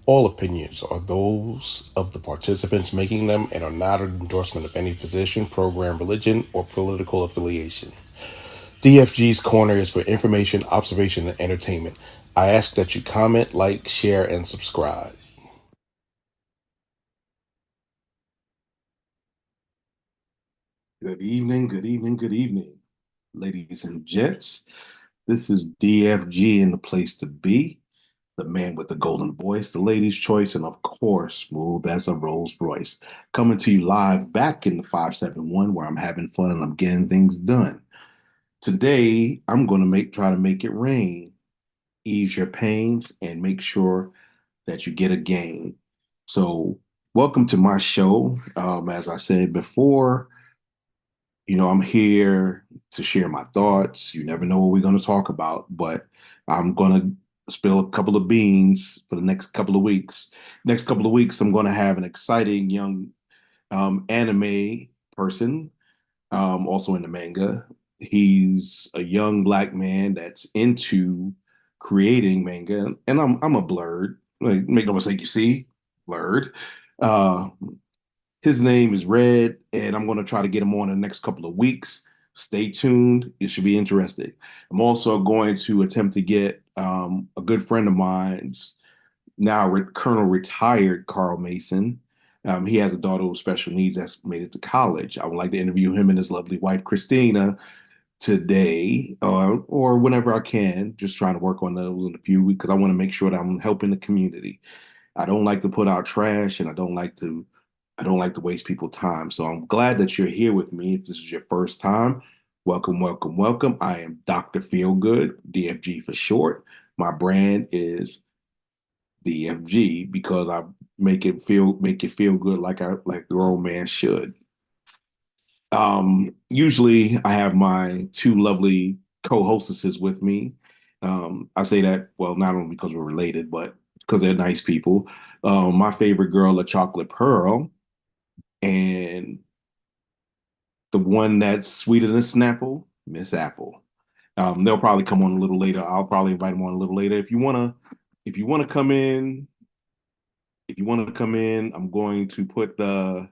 All opinions are those of the participants making them and are not an endorsement of any position, program, religion, or political affiliation. DFG's Corner is for information, observation, and entertainment. I ask that you comment, like, share, and subscribe. Good evening, good evening, good evening, ladies and gents. This is DFG in the place to be, the man with the golden voice, the lady's choice, and of course, smooth as a Rolls Royce. Coming to you live back in the 571 where I'm having fun and I'm getting things done. Today, I'm going to try to make it rain, ease your pains, and make sure that you get a gain. So, welcome to my show. As I said before, I'm here to share my thoughts. You never know what we're going to talk about, but I'm going to spill a couple of beans for the next couple of weeks. Next couple of weeks, I'm going to have an exciting young anime person, also in the manga. He's a young black man that's into creating manga, and I'm a blurred. Like, make no mistake, you see, blurred. Uh, his name is Red, and I'm going to try to get him on in the next couple of weeks. Stay tuned. It should be interesting. I'm also going to attempt to get a good friend of mine's, now Colonel retired Carl Mason. He has a daughter with special needs that's made it to college. I would like to interview him and his lovely wife, Christina, today or whenever I can. Just trying to work on those in a few weeks because I want to make sure that I'm helping the community. I don't like to put out trash, and I don't like to waste people's time. So I'm glad that you're here with me. If this is your first time, welcome, welcome, welcome. I am Dr. Feelgood, DFG for short. My brand is DFG because I make you feel good like a grown man should. Usually I have my two lovely co-hostesses with me. I say that, well, not only because we're related, but because they're nice people. My favorite girl, a chocolate pearl, and the one that's sweeter than Snapple, Miss Apple. They'll probably come on a little later. I'll probably invite them on a little later. If you wanna come in, I'm going to put the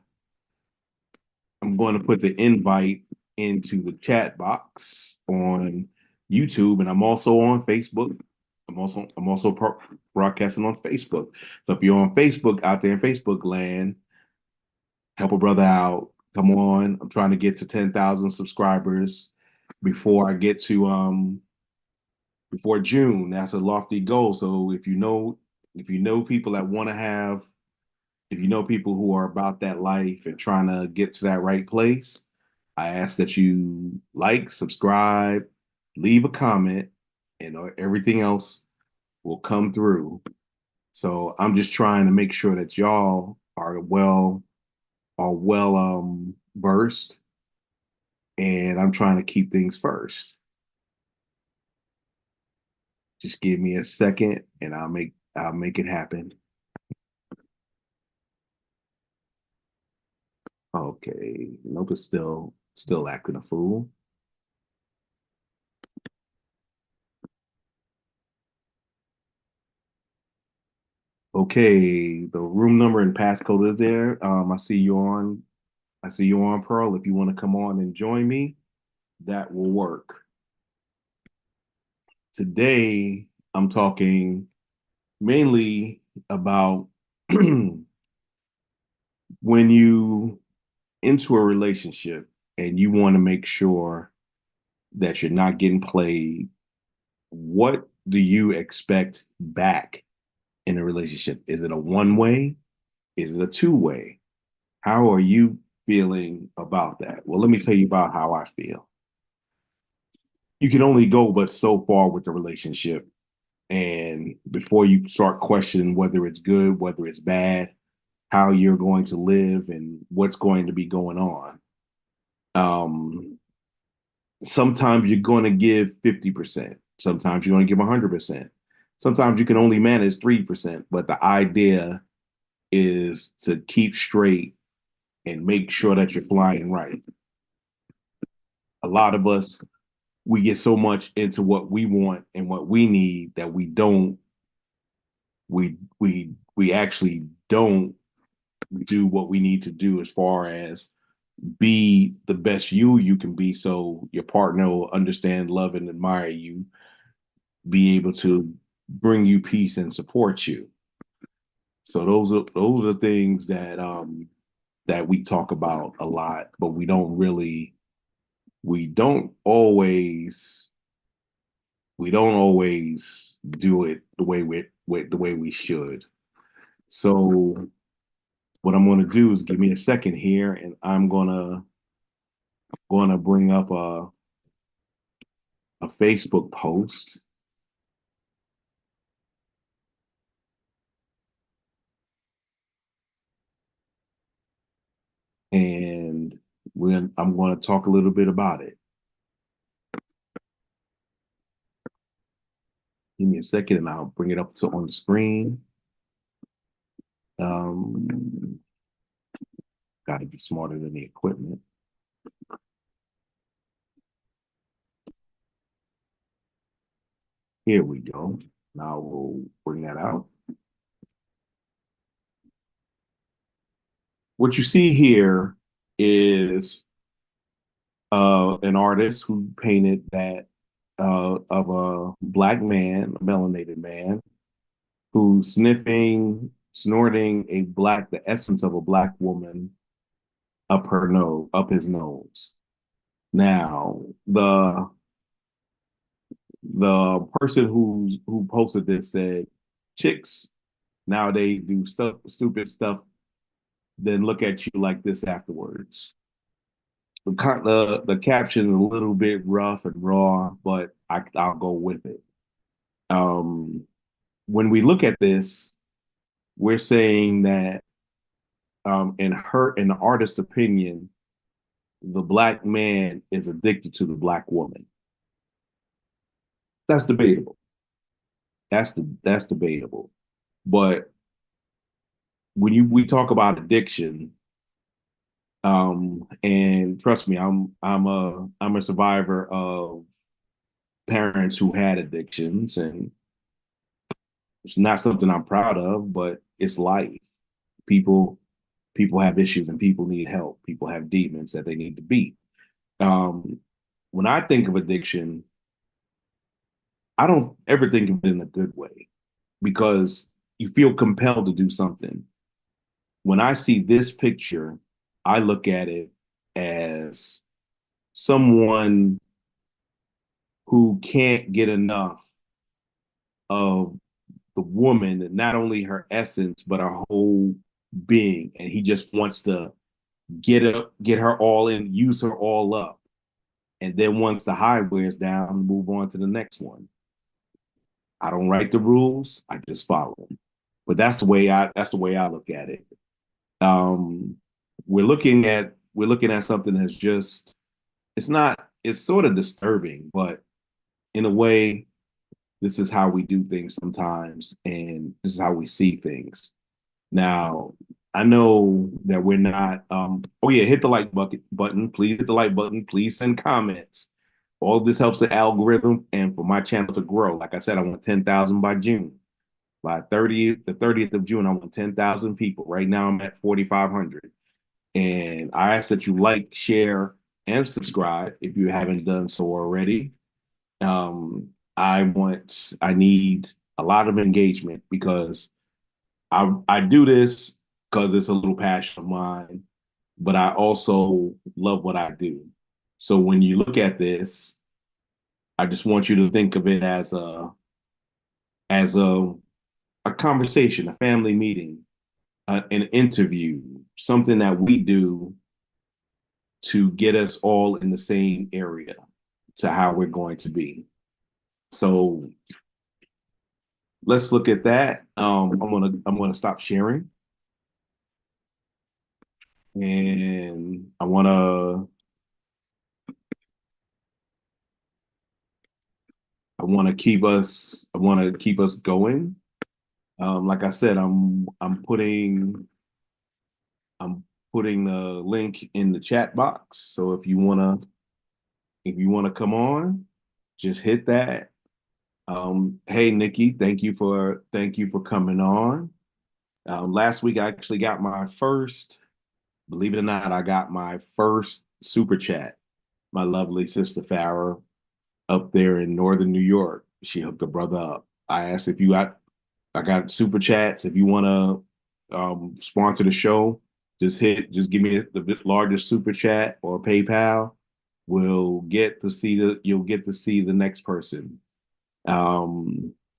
invite into the chat box on YouTube, and I'm also on Facebook. I'm also broadcasting on Facebook. So if you're on Facebook out there in Facebook land, help a brother out Come on. I'm trying to get to 10,000 subscribers before I get to before June. That's a lofty goal. So if you know people that want to have, if you know people who are about that life and trying to get to that right place, I ask that you like, subscribe, leave a comment, and everything else will come through. So I'm just trying to make sure that y'all are well versed, and I'm trying to keep things first. Just give me a second and I'll make it happen. Okay, nope, it's still acting a fool. Okay, the room number and passcode is there. I see you on Pearl. If you want to come on and join me, that will work. Today, I'm talking mainly about when you into a relationship and you want to make sure that you're not getting played, what do you expect back in a relationship? Is it a one-way? Is it a two-way? How are you feeling about that? Well, let me tell you about how I feel. You can only go but so far with the relationship. And before you start questioning whether it's good, whether it's bad, how you're going to live and what's going to be going on. Sometimes you're going to give 50%. Sometimes you're going to give 100%. Sometimes you can only manage 3%. But the idea is to keep straight and make sure that you're flying right. A lot of us, we get so much into what we want and what we need that we actually don't do what we need to do as far as be the best you can be, so your partner will understand, love, and admire you, be able to bring you peace and support you. So those are things that we talk about a lot, but we don't always do it the way we should. So what I'm going to do is give me a second here, and I'm gonna bring up a Facebook post. And I'm going to talk a little bit about it. Give me a second and I'll bring it up on the screen. Got to be smarter than the equipment. Here we go. Now we'll bring that out. What you see here is an artist who painted that of a black man, a melanated man, who's snorting the essence of a black woman up his nose. Now, the person who posted this said, chicks nowadays do stupid stuff, then look at you like this afterwards. The caption is a little bit rough and raw, but I'll go with it. When we look at this, we're saying that in the artist's opinion, the black man is addicted to the black woman. That's debatable. That's debatable. But when we talk about addiction, and trust me, I'm a survivor of parents who had addictions, and it's not something I'm proud of, but it's life. People have issues and people need help. People have demons that they need to beat. When I think of addiction, I don't ever think of it in a good way because you feel compelled to do something. When I see this picture, I look at it as someone who can't get enough of the woman, not only her essence, but her whole being. And he just wants to get her all in, use her all up. And then once the high wears down, move on to the next one. I don't write the rules, I just follow them. But that's the way I look at it. Um, we're looking at something that's just it's sort of disturbing, but in a way, this is how we do things sometimes, and this is how we see things. Now, I know that we're not. Oh yeah, hit the like button. Please hit the like button. Please send comments. All this helps the algorithm and for my channel to grow. Like I said, I want 10,000 by June. By the 30th of June, I want 10,000 people. Right now, I'm at 4,500. And I ask that you like, share, and subscribe if you haven't done so already. I need a lot of engagement because I do this because it's a little passion of mine, but I also love what I do. So when you look at this, I just want you to think of it as as a a conversation, a family meeting, an interview, something that we do to get us all in the same area to how we're going to be. So let's look at that. I'm gonna stop sharing, and I want to keep us going. Like I said, I'm putting the link in the chat box. So if you wanna come on, just hit that. Hey Nikki, thank you for coming on. Last week I actually got my first, believe it or not, I got my first super chat. My lovely sister Farrah up there in northern New York, she hooked a brother up. I asked if you got, I got super chats. If you want to sponsor the show, just give me the largest super chat or PayPal. You'll get to see the next person.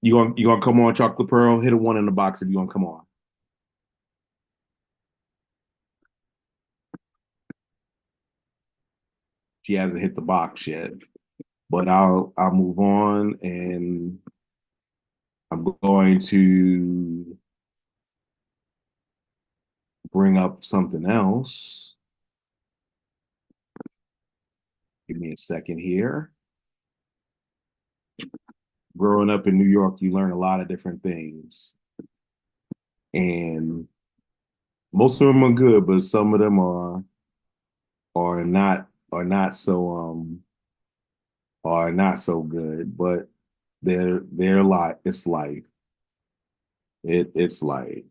You gonna come on, Chocolate Pearl? Hit a one in the box if you gonna come on. She hasn't hit the box yet, but I'll move on, and I'm going to bring up something else. Give me a second here. Growing up in New York, you learn a lot of different things, and most of them are good, but some of them are not so are not so good. But they're life. It's life. It's life.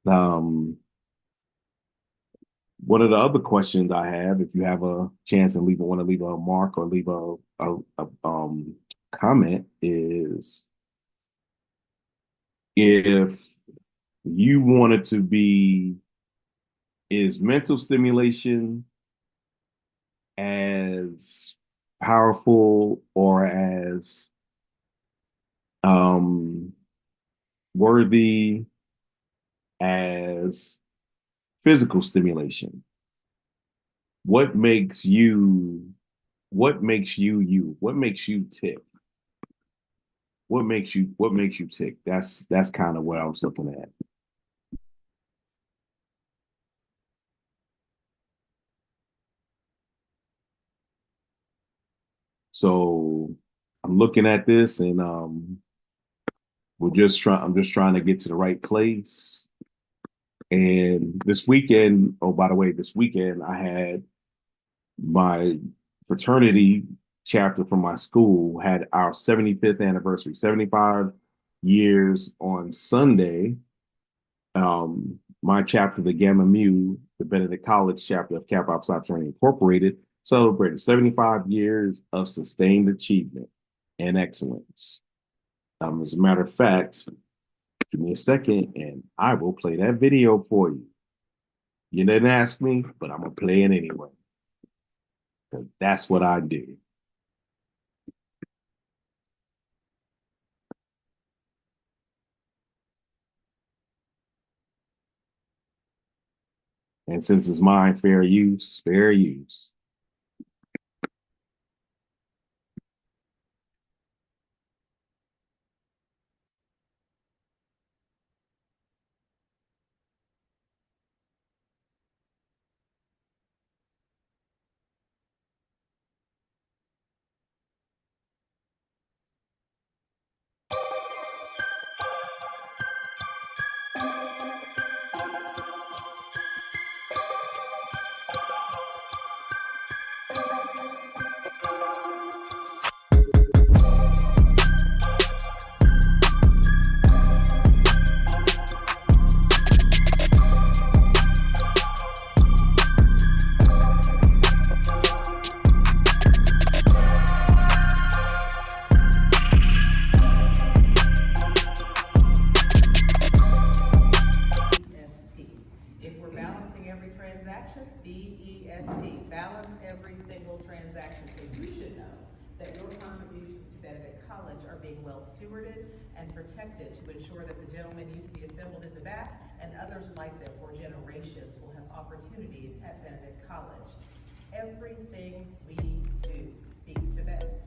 Um, One of the other questions I have, if you have a chance and want to leave a mark or leave a comment, is if you wanted to be, is mental stimulation as powerful or as worthy as physical stimulation? What makes you you? What makes you tick? What makes you tick? That's kind of what I was looking at. So I'm looking at this, and I'm just trying to get to the right place. And this weekend, oh, by the way, this weekend I had my fraternity chapter from my school had our 75th anniversary, 75 years on Sunday. My chapter, the Gamma Mu, the Benedict College chapter of Kappa Alpha Psi Fraternity Incorporated, celebrated 75 years of sustained achievement and excellence. As a matter of fact, give me a second and I will play that video for you. You didn't ask me, but I'm going to play it anyway. Because that's what I do. And since it's mine, fair use, fair use. BEST, balance every single transaction. So you should know that your contributions to Benedict College are being well stewarded and protected to ensure that the gentlemen you see assembled in the back and others like them for generations will have opportunities at Benedict College. Everything we do speaks to BEST.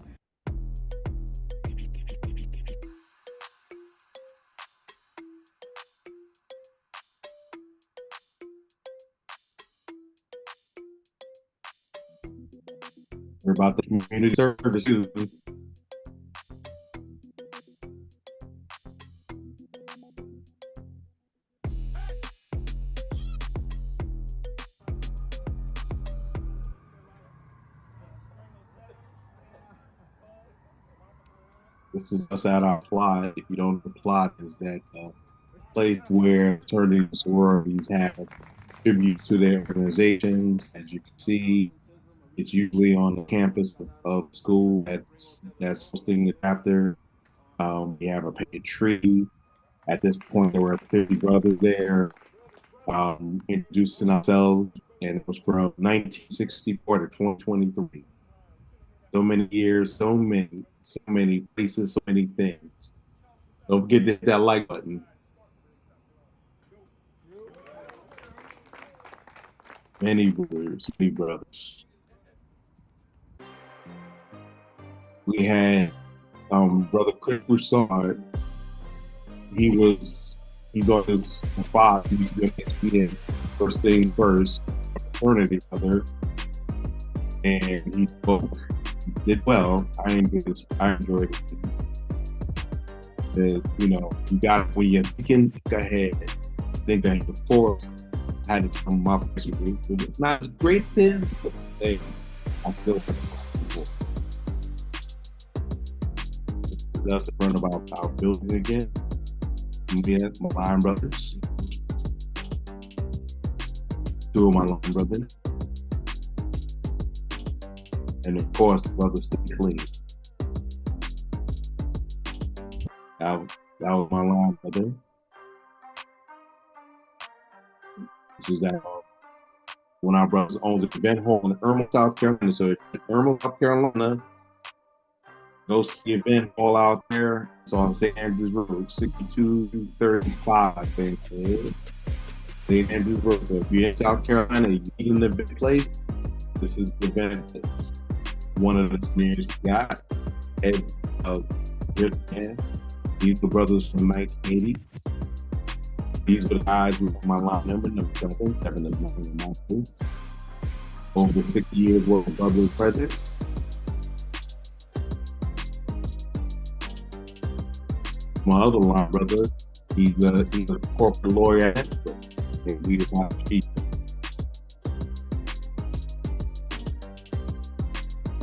We're about the community service too. This is us at our plot. If you don't know, the plot is that place where turning sororities have tribute to their organizations. As you can see, it's usually on the campus of the school that's hosting the chapter. We have a painted tree. At this point, there were 50 brothers there introducing ourselves, and it was from 1964 to 2023. So many years, so many places, so many things. Don't forget to hit that like button. Many brothers, many brothers. We had Brother Chris Broussard. He got his spot. He was ESPN, first thing first, Fraternity other, and he spoke. He did well. I enjoyed it. You know, you got when you're thinking, think ahead. Think ahead. Before I had to come my place with me. It's not as great as but hey, I feel comfortable. That's the front about our building again. Me and my line brothers. Two of my line brothers. And of course, brothers stay clean. That was my line brother. This is that when our brothers owned the event hall in Irma, South Carolina. So if you're in Irma, South Carolina, go see the event hall out there. It's on St. Andrews Road, 6235, I think. St. Andrews Road. So if you're in South Carolina, you need an event place, this is the event place. One of the names we got, Ed Griffin. These were brothers from 1980. These were the guys with my line number 7 of my place. Over 60 years worth of brothers present. My other line brother, he's a corporate lawyer at and we just want to keep him.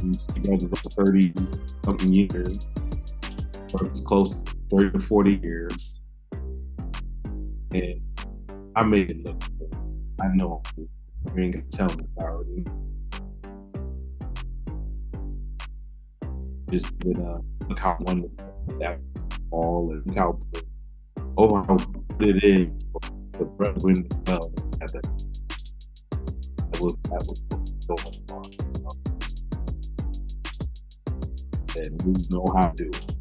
He's together for 30 something years, or it's close to 30 to 40 years. And I made it look good. I know you ain't gonna tell me already. Just look how wonderful that all and how overall it is for the brethren well. was going on. And we know how to do it.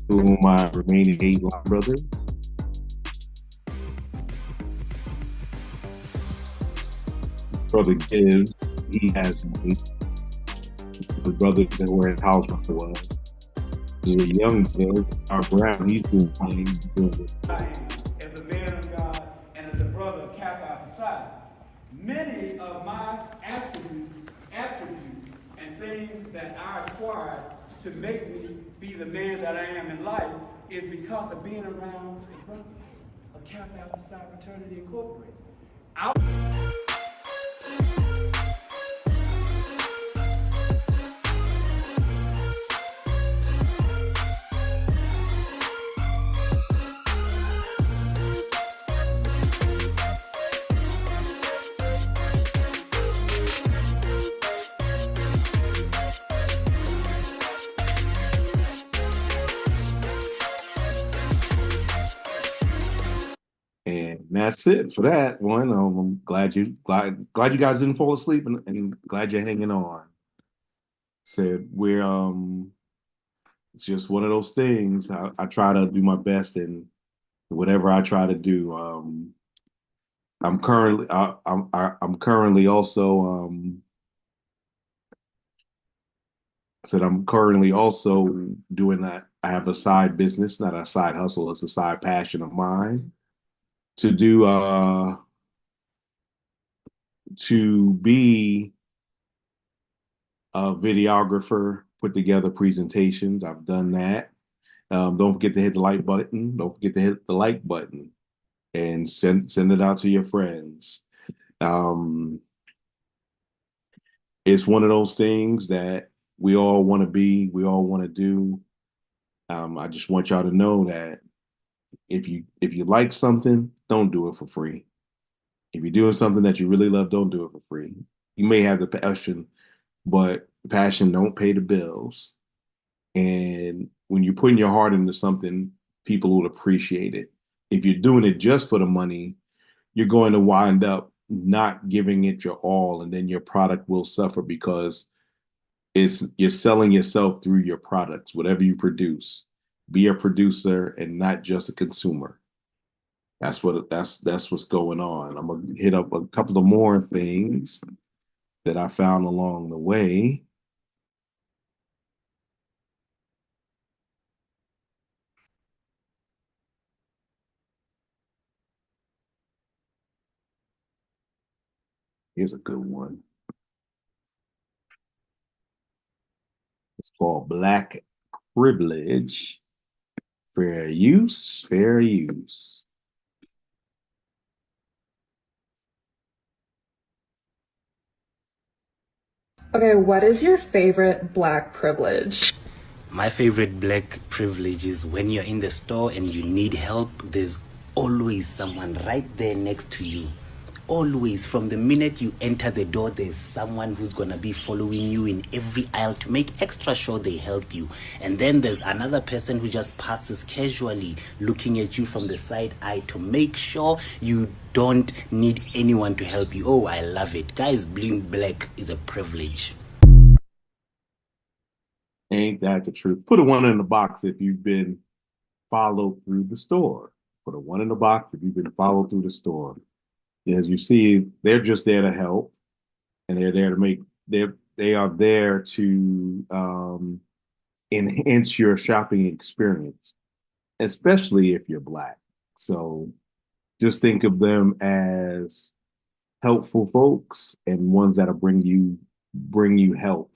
To my remaining 8 line brothers, brother Gibbs, he has money. The brother that where his house was. The young Gibbs, our Brown, he's doing fine. He's doing good. As a man of God and as a brother of 𝐶𝐻 Psi, many of my attributes and things that I acquired to make me be the man that I am in life is because of being around the brothers of 𝐶𝐻 Psi Fraternity Incorporated. And that's it for that one. I'm glad you guys didn't fall asleep and glad you're hanging on. Said we're it's just one of those things. I try to do my best in whatever I try to do. I'm currently also doing that. I have a side business, not a side hustle, it's a side passion of mine to do to be a videographer, put together presentations. I've done that. Don't forget to hit the like button. Don't forget to hit the like button and send it out to your friends. It's one of those things that we all want to be, we all want to do. I just want y'all to know that if you like something, don't do it for free. If you're doing something that you really love, don't do it for free. You may have the passion, but passion don't pay the bills. And when you're putting your heart into something, people will appreciate it. If you're doing it just for the money, you're going to wind up not giving it your all, and then your product will suffer because you're selling yourself through your products, whatever you produce. Be a producer and not just a consumer. That's what's going on. I'm gonna hit up a couple of more things that I found along the way. Here's a good one. It's called Black Privilege. Fair use, fair use. Okay, what is your favorite Black privilege? My favorite Black privilege is when you're in the store and you need help, there's always someone right there next to you. Always, from the minute you enter the door, there's someone who's gonna be following you in every aisle to make extra sure they help you. And then there's another person who just passes casually, looking at you from the side eye to make sure you don't need anyone to help you. Oh, I love it. Guys, being Black is a privilege. Ain't that the truth? Put a 1 in the box if you've been followed through the store. Put a 1 in the box if you've been followed through the store. As you see, they're just there to help, and they're there to they are there to enhance your shopping experience, especially if you're Black. So just think of them as helpful folks and ones that'll bring you help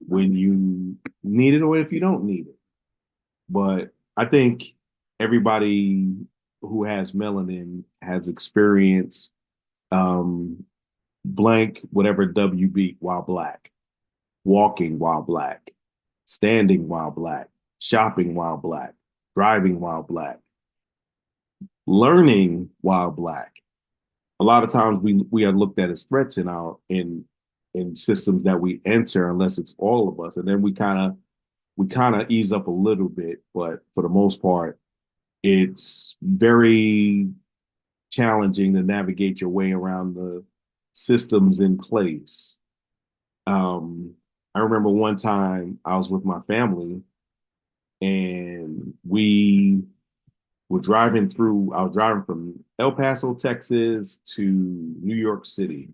when you need it or if you don't need it. But I think everybody who has melanin has experienced blank whatever WB while Black, walking while Black, standing while Black, shopping while Black, driving while Black, learning while Black. A lot of times we are looked at as threats in systems that we enter, unless it's all of us, and then we kind of ease up a little bit, but for the most part, it's very challenging to navigate your way around the systems in place. I remember one time I was with my family and I was driving from El Paso, Texas to New York City.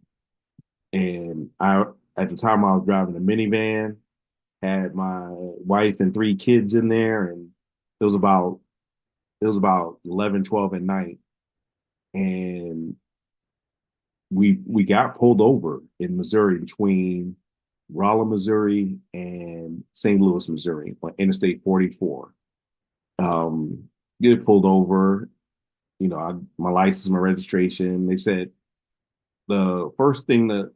And at the time I was driving a minivan, had my wife and 3 kids in there, and it was about 11, 12 at night. And we got pulled over in Missouri, between Rolla, Missouri and St. Louis, Missouri, on Interstate 44. Get pulled over, my license, my registration. They said the first thing the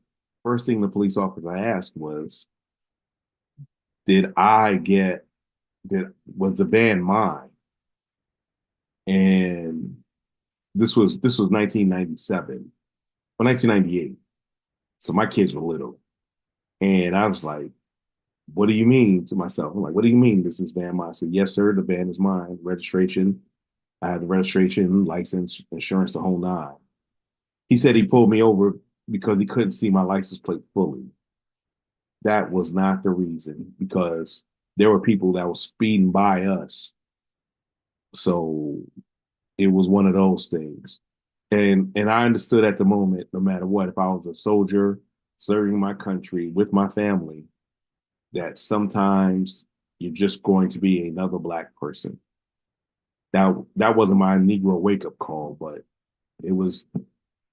police officer asked was, was the van mine? And this was 1997 or 1998. So my kids were little. And I was like, what do you mean, to myself? I'm like, what do you mean this is van mine? I said, yes, sir, the van is mine. Registration. I had the registration, license, insurance, the whole 9. He said he pulled me over because he couldn't see my license plate fully. That was not the reason, because there were people that were speeding by us. So it was one of those things. And I understood at the moment, no matter what, if I was a soldier serving my country with my family, that sometimes you're just going to be another Black person. That wasn't my Negro wake-up call, but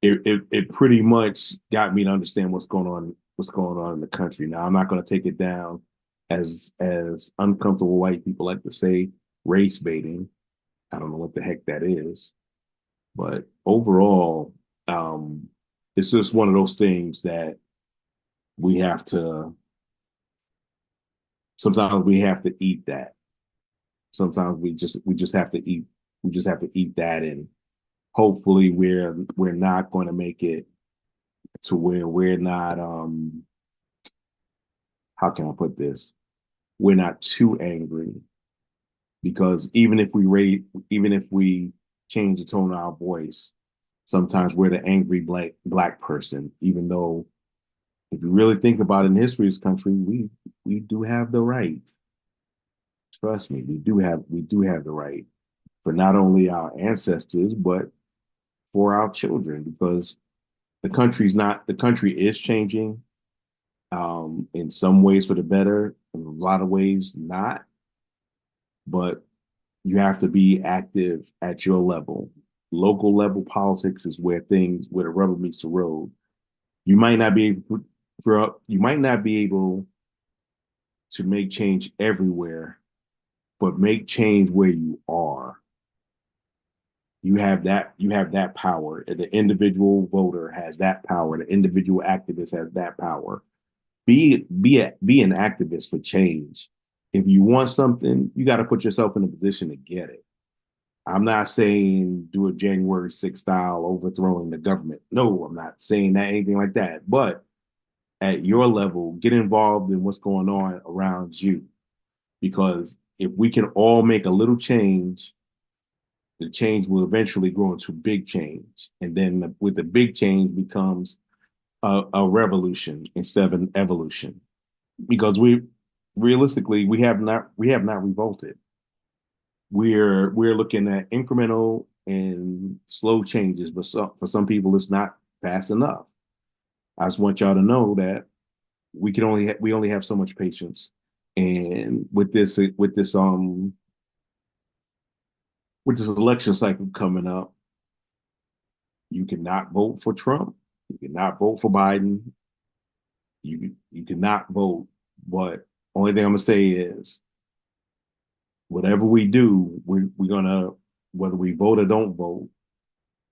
it pretty much got me to understand what's going on in the country. Now, I'm not going to take it down as uncomfortable white people like to say, race baiting. I don't know what the heck that is. But overall, it's just one of those things that sometimes we have to eat that. Sometimes we just have to eat that, and hopefully we're not going to make it to where we're not, how can I put this? We're not too angry, because even if we change the tone of our voice, sometimes we're the angry black person, even though if you really think about it, in the history of this country, we do have the right. Trust me, we do have the right for not only our ancestors, but for our children, because the country is changing, in some ways for the better, in a lot of ways not. But you have to be active at your level. Local level politics is where the rubber meets the road. You might not be able to make change everywhere, but make change where you are. You have that power. And the individual voter has that power. The individual activist has that power. Be an activist for change. If you want something, you got to put yourself in a position to get it. I'm not saying do a January 6th style overthrowing the government. No, I'm not saying that, anything like that. But at your level, get involved in what's going on around you. Because if we can all make a little change, the change will eventually grow into big change. And then with the big change becomes a revolution instead of an evolution. Because realistically, we have not revolted. We're looking at incremental and slow changes, but for some people, it's not fast enough. I just want y'all to know that we only have so much patience, and with this election cycle coming up, you cannot vote for Trump, you cannot vote for Biden, you cannot vote. But only thing I'm gonna say is, whatever we do, we're gonna, whether we vote or don't vote,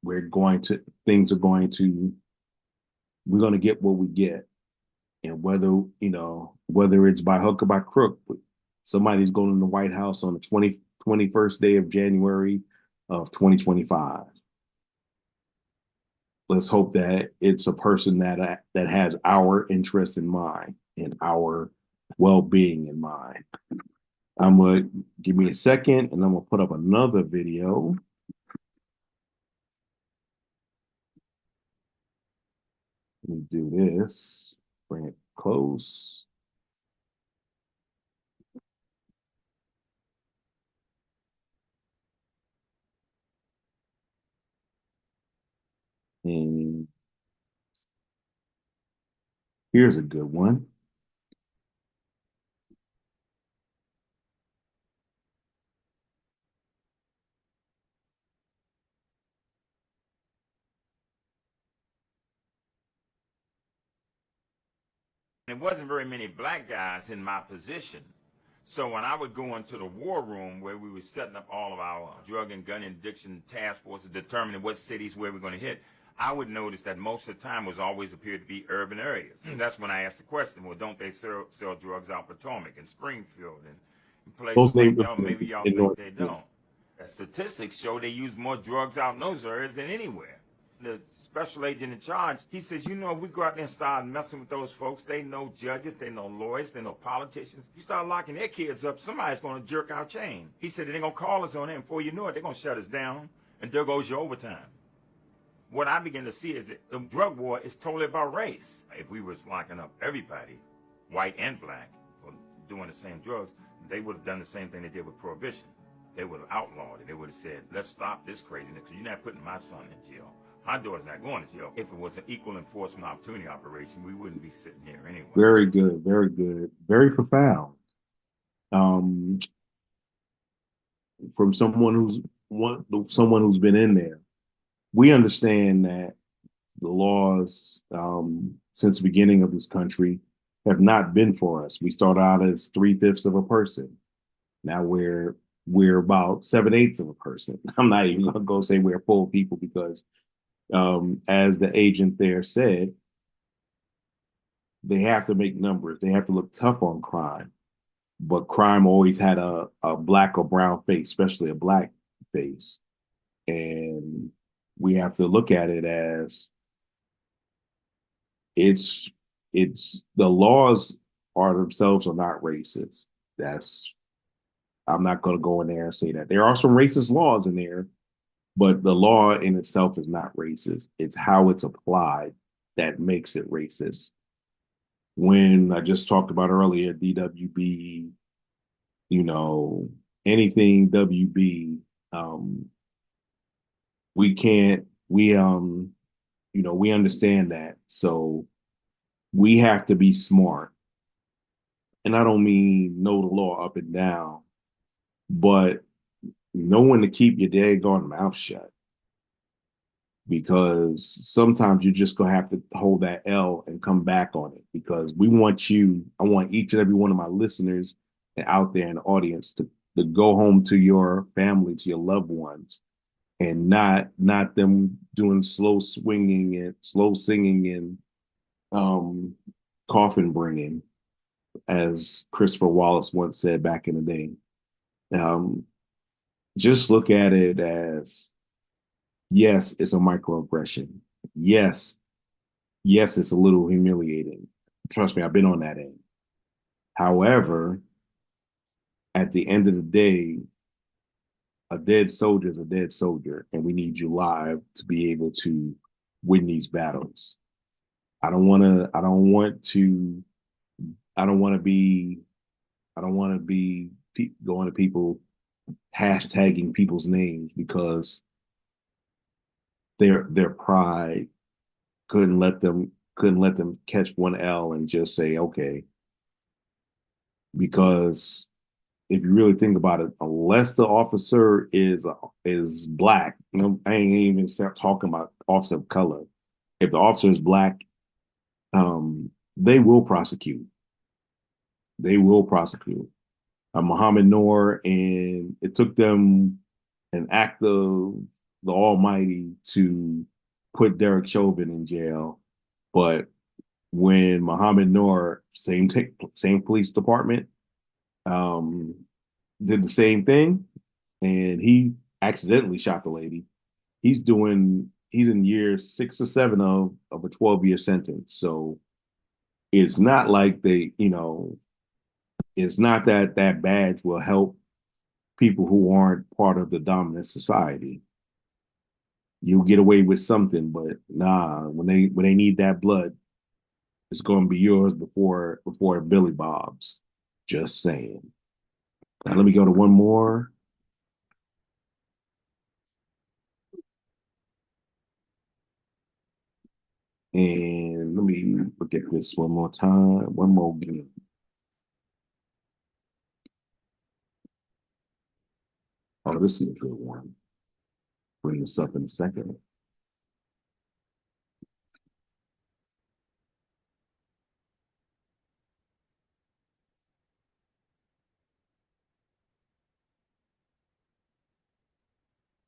we're gonna get what we get. And whether it's by hook or by crook, somebody's going in the White House on the 21st day of January of 2025. Let's hope that it's a person that has our interest in mind and our well-being in mind. Give me a second, and I'm gonna put up another video. Let me do this. Bring it close. And here's a good one. There wasn't very many black guys in my position. So when I would go into the war room where we were setting up all of our drug and gun addiction task forces, determining what cities where we're going to hit, I would notice that most of the time was always appeared to be urban areas. That's when I asked the question, well, don't they sell drugs out Potomac and Springfield and places like that? Maybe y'all think they don't. The statistics show they use more drugs out in those areas than anywhere. The special agent in charge, he says, you know, if we go out there and start messing with those folks, they know judges, they know lawyers, they know politicians. You start locking their kids up, somebody's going to jerk our chain. He said, they're going to call us on it, and before you know it, they're going to shut us down, and there goes your overtime. What I begin to see is that the drug war is totally about race. If we was locking up everybody, white and black, for doing the same drugs, they would have done the same thing they did with Prohibition. They would have outlawed it. They would have said, let's stop this craziness, because you're not putting my son in jail. My daughter's not going to jail. If it was an equal enforcement opportunity operation, we wouldn't be sitting here anyway. Very good, very good, very profound. From someone who's been in there, we understand that the laws since the beginning of this country have not been for us. We start out as 3/5 of a person. Now we're about 7/8 of a person. I'm not even gonna go say we're full people because as the agent there said, they have to make numbers. They have to look tough on crime. But crime always had a black or brown face, especially a black face. And we have to look at it as it's the laws are themselves are not racist. I'm not going to go in there and say that. There are some racist laws in there, but the law in itself is not racist. It's how it's applied that makes it racist. When I just talked about earlier, DWB, you know, anything WB, we understand that. So we have to be smart. And I don't mean know the law up and down, but know when to keep your daggone mouth shut. Because sometimes you're just gonna have to hold that L and come back on it. Because I want each and every one of my listeners and out there in the audience to go home to your family, to your loved ones, and not them doing slow swinging and slow singing and coffin bringing, as Christopher Wallace once said back in the day. Just look at it as, yes, it's a microaggression. Yes, it's a little humiliating. Trust me, I've been on that end. However, at the end of the day, a dead soldier is a dead soldier, and we need you live to be able to win these battles. I don't want to be going to people hashtagging people's names because their pride couldn't let them catch one L and just say okay. Because if you really think about it, unless the officer is black, you know, I ain't even start talking about officer of color. If the officer is black, they will prosecute. They will prosecute. Muhammad Noor, and it took them an act of the Almighty to put Derek Chauvin in jail. But when Muhammad Noor, same police department, did the same thing, and he accidentally shot the lady. He's in year 6 or 7 of a 12-year sentence. So it's not like it's not that badge will help people who aren't part of the dominant society. you'll get away with something, but nah, when they need that blood, it's gonna be yours before Billy Bob's. Just saying. Now let me go to one more. And let me look at this one more time. One more game. Oh, this is a good one. Bring this up in a second.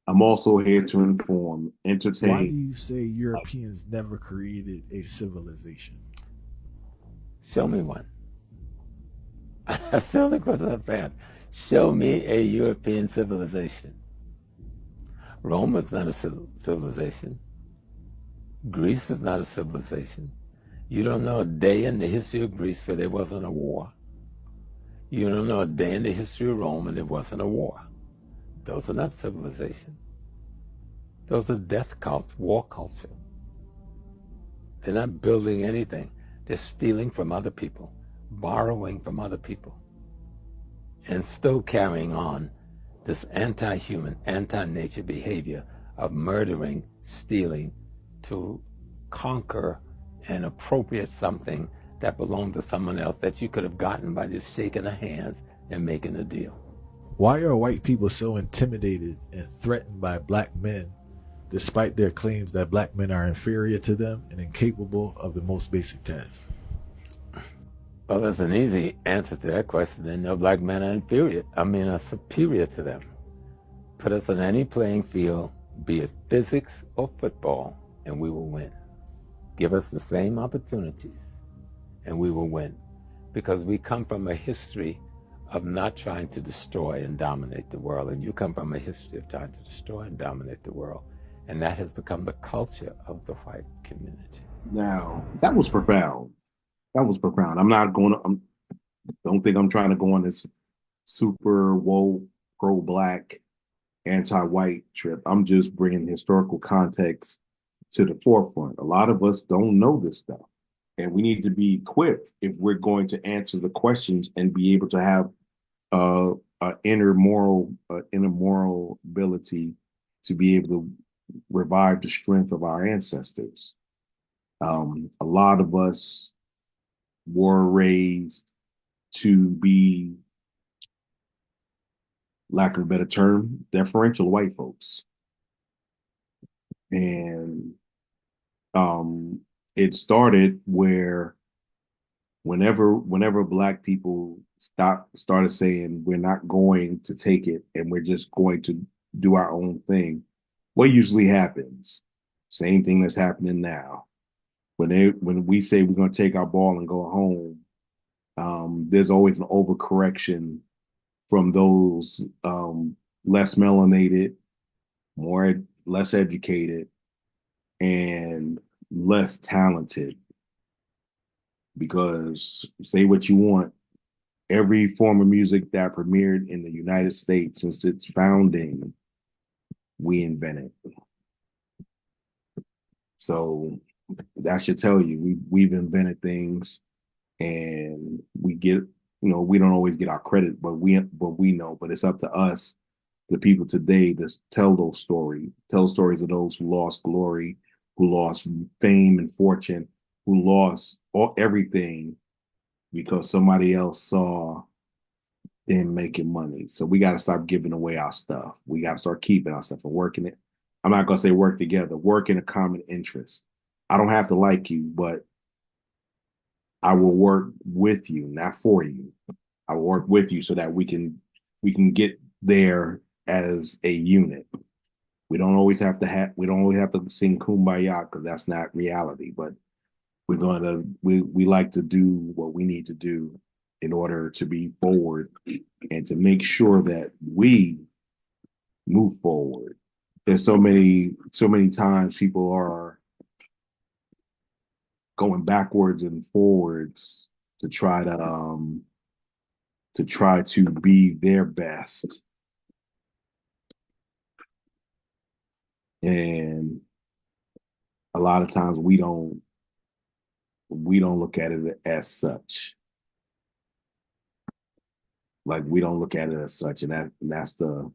I'm also here to inform, Why do entertain. you say Europeans never created a civilization? Show me one. That's the only question I'm saying. Show me a European civilization. Rome was not a civilization. Greece was not a civilization. You don't know a day in the history of Greece where there wasn't a war. You don't know a day in the history of Rome and there wasn't a war. Those are not civilization. Those are death cults, war culture. They're not building anything. They're stealing from other people, borrowing from other people, and still carrying on this anti-human, anti-nature behavior of murdering, stealing to conquer and appropriate something that belonged to someone else that you could have gotten by just shaking their hands and making a deal. Why are white people so intimidated and threatened by black men, despite their claims that black men are inferior to them and incapable of the most basic tasks? Well, there's an easy answer to that question. Then no black men are superior to them. Put us on any playing field, be it physics or football, and we will win. Give us the same opportunities, and we will win. Because we come from a history of not trying to destroy and dominate the world, and you come from a history of trying to destroy and dominate the world. And that has become the culture of the white community. Now, that was profound. That was profound. I'm not going to, don't think I'm trying to go on this super woke, pro-black, anti-white trip. I'm just bringing historical context to the forefront. A lot of us don't know this stuff, and we need to be equipped if we're going to answer the questions and be able to have inner moral ability to be able to revive the strength of our ancestors. A lot of us were raised to be, lack of a better term, deferential white folks. And it started where whenever black people started saying we're not going to take it and we're just going to do our own thing, what usually happens? Same thing that's happening now. When we say we're going to take our ball and go home, there's always an overcorrection from those less melanated, less educated, and less talented. Because say what you want, every form of music that premiered in the United States since its founding, we invented. So that should tell you we've invented things, and we get, we don't always get our credit, but we know. But it's up to us, the people today, to tell stories of those who lost glory, who lost fame and fortune, who lost everything because somebody else saw them making money. So we got to stop giving away our stuff. We got to start keeping our stuff and working it. I'm not going to say work together, work in a common interest. I don't have to like you, but I will work with you, not for you. I will work with you so that we can get there as a unit. We don't always have to sing Kumbaya, because that's not reality, but we like to do what we need to do in order to be forward and to make sure that we move forward. There's so many times people are going backwards and forwards to try to be their best. And a lot of times we don't look at it as such. Like we don't look at it as such, and that's a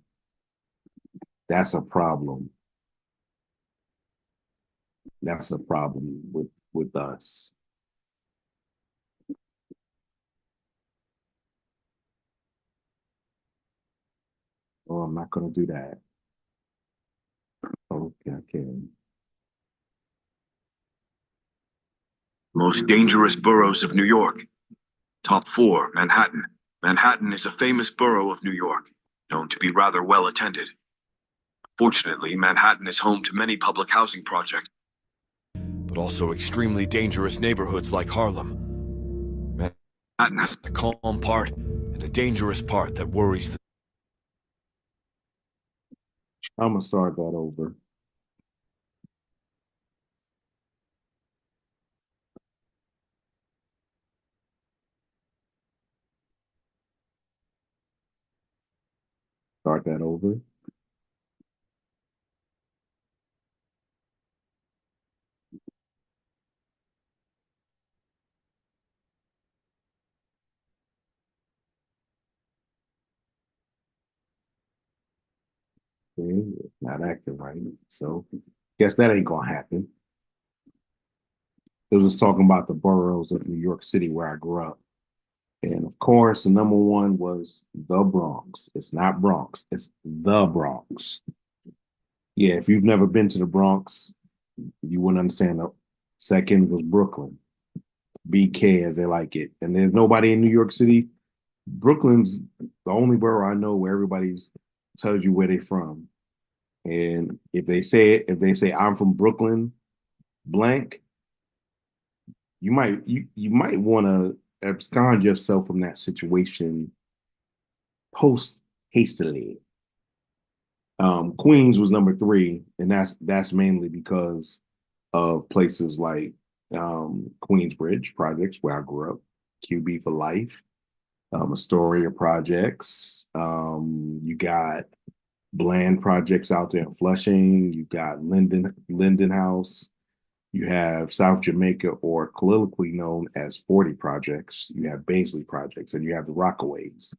problem. That's a problem with us. Oh, I'm not gonna do that. Okay, I can. Most dangerous boroughs of New York. Top 4, Manhattan. Manhattan is a famous borough of New York, known to be rather well attended. Fortunately, Manhattan is home to many public housing projects, but also extremely dangerous neighborhoods like Harlem. Manhattan has a calm part and a dangerous part that worries the I'm gonna start that over. Start that over. Okay, it's not acting right. So guess that ain't gonna happen. It was talking about the boroughs of New York City where I grew up. And of course, the number one was the Bronx. It's not Bronx, it's the Bronx. Yeah, if you've never been to the Bronx, you wouldn't understand. The second was Brooklyn, BK as they like it. And there's nobody in New York City. Brooklyn's the only borough I know where everybody's tells you where they're from. And if they say I'm from Brooklyn, blank, you might want to abscond yourself from that situation post hastily. Queens was number 3, and that's mainly because of places like Queensbridge projects where I grew up, QB for life, Astoria projects. You got Bland projects out there in Flushing. You got Linden House. You have South Jamaica, or colloquially known as 40 projects. You have Baisley projects, and you have the Rockaways.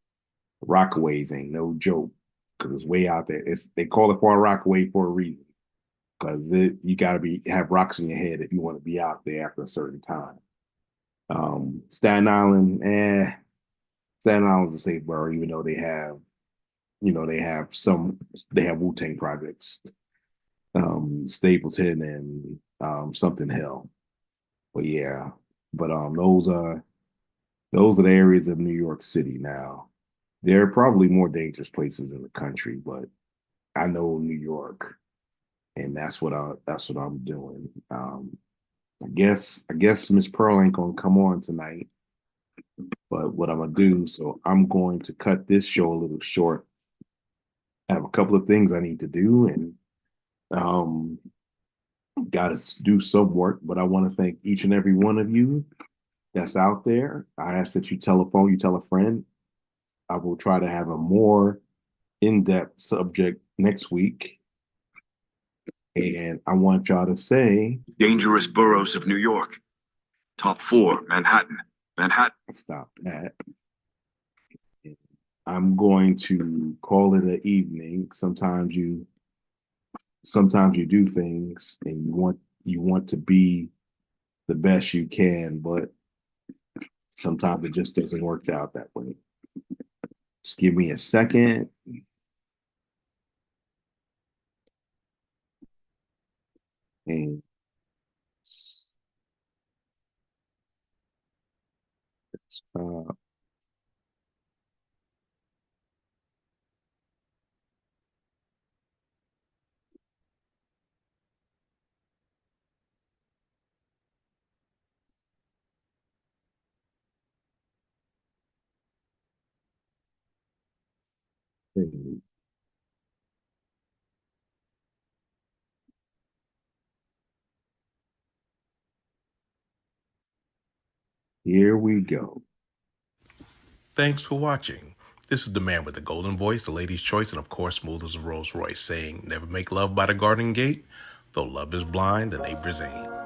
The Rockaways ain't no joke because it's way out there. They call it Far Rockaway for a reason, because you got to have rocks in your head if you want to be out there after a certain time. Staten Island, Staten Island's a safe borough, even though they have Wu-Tang projects, Stapleton and something Hill. But yeah, but those are the areas of New York City now. There are probably more dangerous places in the country, but I know New York, and that's what I'm doing. I guess Miss Pearl ain't gonna come on tonight, but what I'm gonna do, so I'm going to cut this show a little short. I have a couple of things I need to do, and got to do some work. But I want to thank each and every one of you that's out there. I ask that you tell a friend. I will try to have a more in-depth subject next week. And I want y'all to say dangerous boroughs of New York. Top 4, Manhattan. Manhattan. Stop that. I'm going to call it an evening. Sometimes you do things and you want to be the best you can, but sometimes it just doesn't work out that way. Just give me a second. And here we go. Thanks for watching. This is the man with the golden voice, the lady's choice, and of course, smooth as a Rolls Royce, saying, never make love by the garden gate, though love is blind, the neighbor's aim.